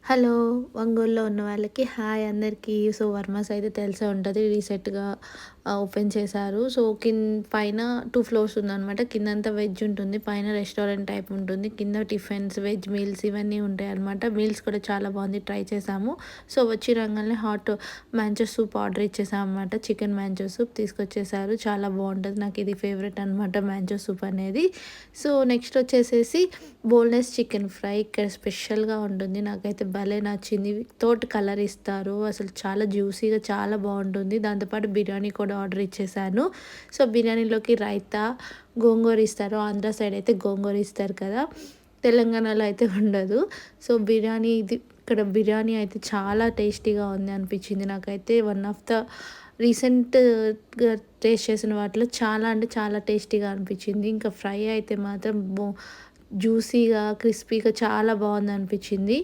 Hello! ఒంగోలులో ఉన్న వాళ్ళకి హాయ్ అందరికీ. సో, వర్మాస్ అయితే తెలిసే ఉంటది. రీసెంట్‌గా ఓపెన్ చేశారు. సో, పైన 2 ఫ్లోర్స్ ఉందనమాట. కిందంతా వెజ్ ఉంటుంది. పైన రెస్టారెంట్ టైప్ ఉంటుంది. కింద టిఫిన్స్, వెజ్ మీల్స్ ఇవన్నీ ఉంటాయనమాట. మీల్స్ కూడా చాలా బాగుంది. ట్రై చేశాము. సో, వచ్చి రాంగానే హాట్ మ్యాంచో సూప్ ఆర్డర్ ఇచ్చేసామనమాట. చికెన్ మ్యాంచో సూప్ తీసుకొచ్చేసారు. చాలా బాగుంటది. నాకు ఇది ఫేవరెట్ అనమాట మ్యాంచో సూప్ అనేది. సో, నెక్స్ట్ వచ్చేసేసి బోన్‌లెస్ చికెన్ ఫ్రై ఇక్కడ స్పెషల్‌గా ఉంటుంది. నాకైతే భలే నచ్చింది. తోటి కలర్ ఇస్తారు. అసలు చాలా జ్యూసీగా చాలా బావుంటుంది. దాంతో పాటు బిర్యానీ కూడా ఆర్డర్ ఇచ్చేసాను. సో, బిర్యానీలోకి రైతా, గోంగూర ఇస్తారు. ఆంధ్ర సైడ్ అయితే గోంగూర ఇస్తారు కదా! తెలంగాణలో అయితే ఉండదు. సో, ఇక్కడ బిర్యానీ అయితే చాలా టేస్టీగా ఉంది అనిపించింది నాకైతే. వన్ ఆఫ్ ద రీసెంట్‌గా టేస్ట్ చేసిన వాటిలో చాలా అంటే చాలా టేస్టీగా అనిపించింది. ఇంకా ఫ్రై అయితే మాత్రం జ్యూసీగా, క్రిస్పీగా చాలా బావుందనిపించింది.